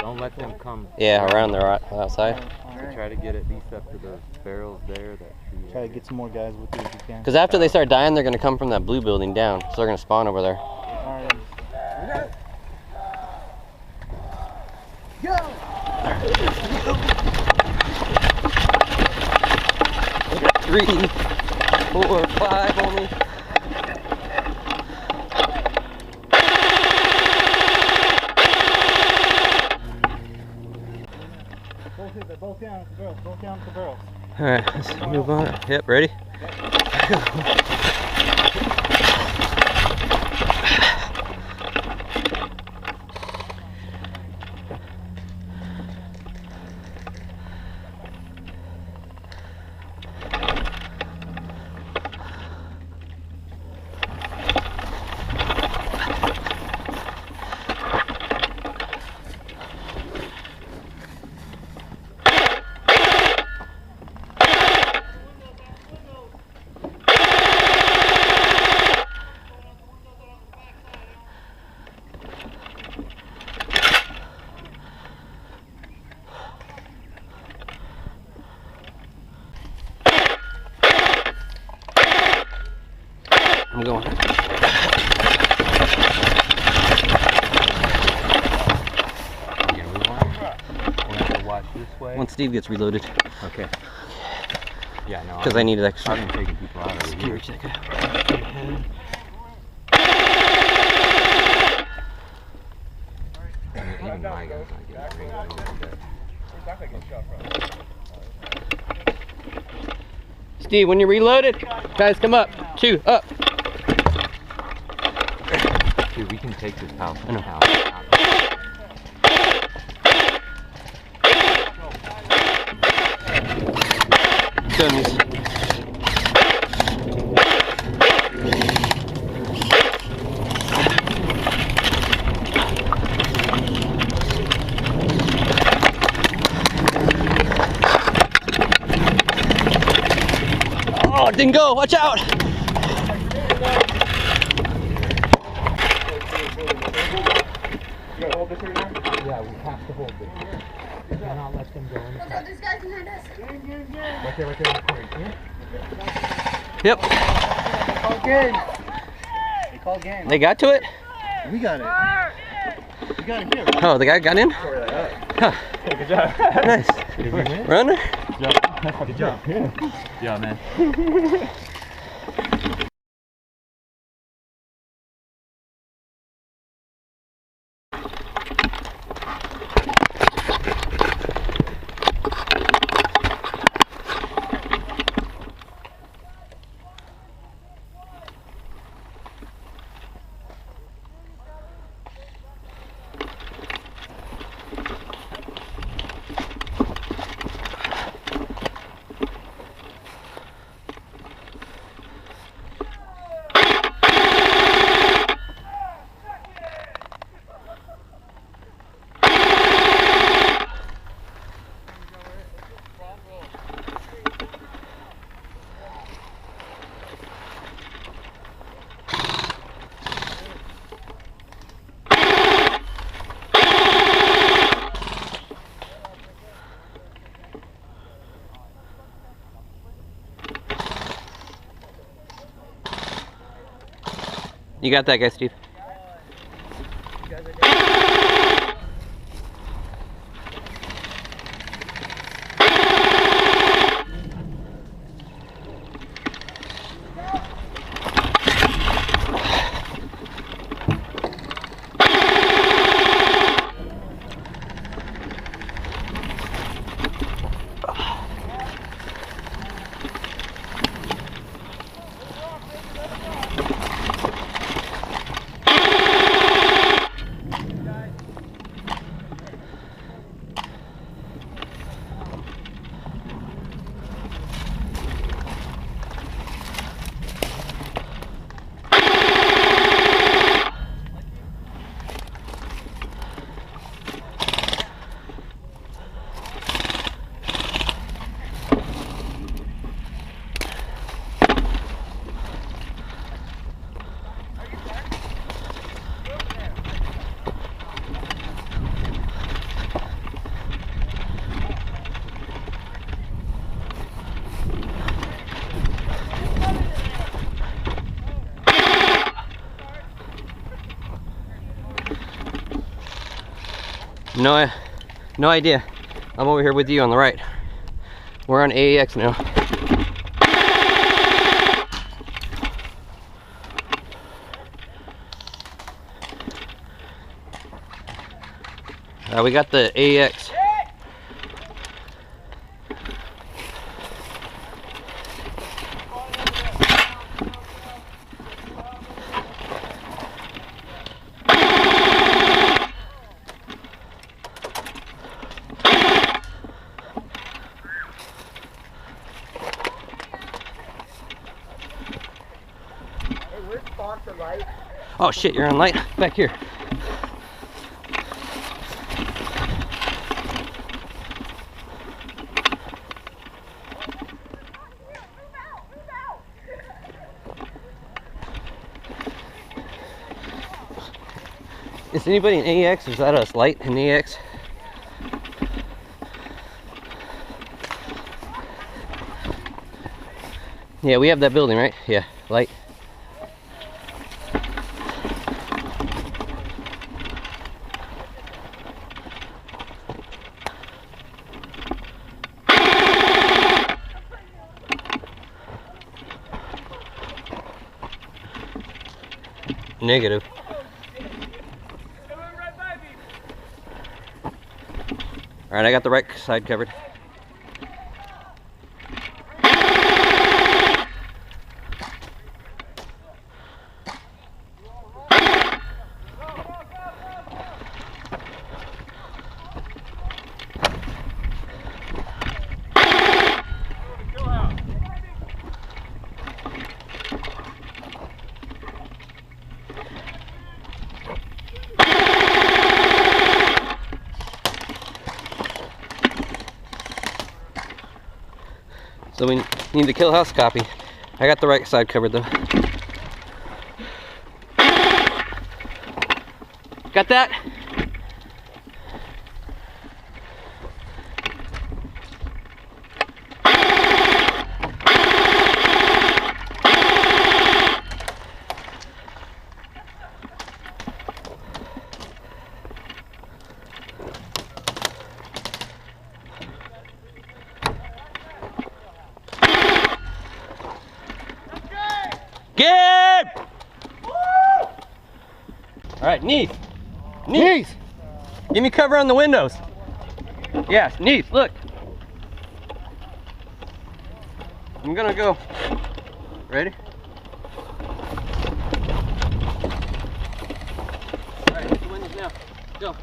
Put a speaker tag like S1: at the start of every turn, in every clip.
S1: Don't let them come.
S2: Yeah, around the outside.
S1: Try to get at least up to those barrels there.
S3: Try to get some more guys with you if you can.
S2: Because after they start dying, they're going to come from that blue building down. So they're going to spawn over there.
S3: Alright.
S2: Go! We got 3, 4, 5 only.
S3: Both down at the barrels. Both down at the barrels.
S2: Alright, let's move on. Yep, ready? I'm going. Once Steve gets reloaded.
S1: Okay. Yeah, no.
S2: Because I needed extra.
S1: I've been taking people out of here. Even my gun's not getting ringed a little bit.
S2: Steve, when you're reloaded, guys, come up. Chew up.
S1: Dude, we can take this house.
S2: I know. Goodness. Oh, it didn't go. Watch out.
S1: Yeah, we have to hold this. We cannot let them go in.
S4: Look out, this guy's behind us.
S1: Right there, in the corner.
S2: Yep.
S3: They call game. They call game.
S2: They got to it?
S3: We got it. We got it here.
S2: Oh, the guy got in? Huh.
S1: Good job.
S2: Nice.
S1: Did we win?
S2: Runner?
S1: Good job. Yeah. Yeah, man.
S2: You got that guy, Steve. No idea. I'm over here with you on the right. We're on AEX now. We got the AEX. Oh shit, you're on light? Back here. Is anybody in AEX? Is that us light in AEX? Yeah, we have that building, right? Yeah, light. Negative. All right, I got the right side covered. So we need the kill house copy. I got the right side covered though. Got that? Good! Alright, knees. Knees! Give me cover on the windows. Yeah, knees, look. I'm gonna go. Ready? Alright, hit the windows now. Go.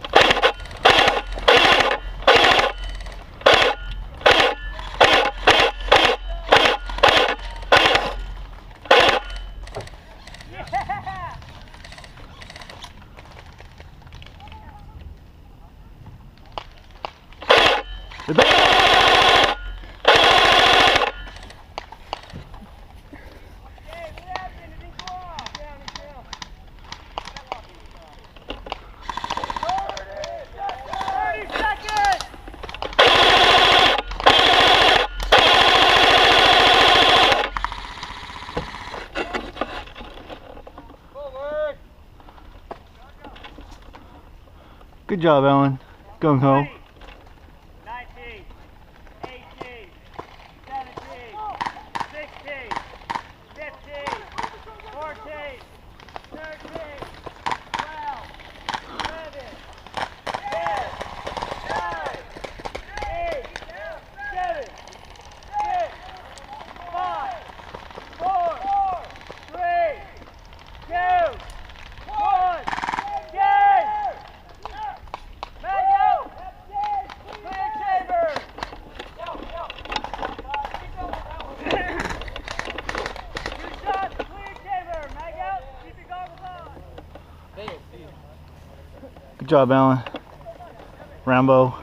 S3: Good job, Ellen. Gung ho.
S4: 19, 18, 17, 16, 15, 14, 13, 12, 11, 10, 9, 8, 7, 6, 5, 4, 3, 2, 1, game! Mag out! Clear chamber! Two shots, clear chamber! Mag out, keep your goggles on!
S3: Good job, Ellen. Rambo.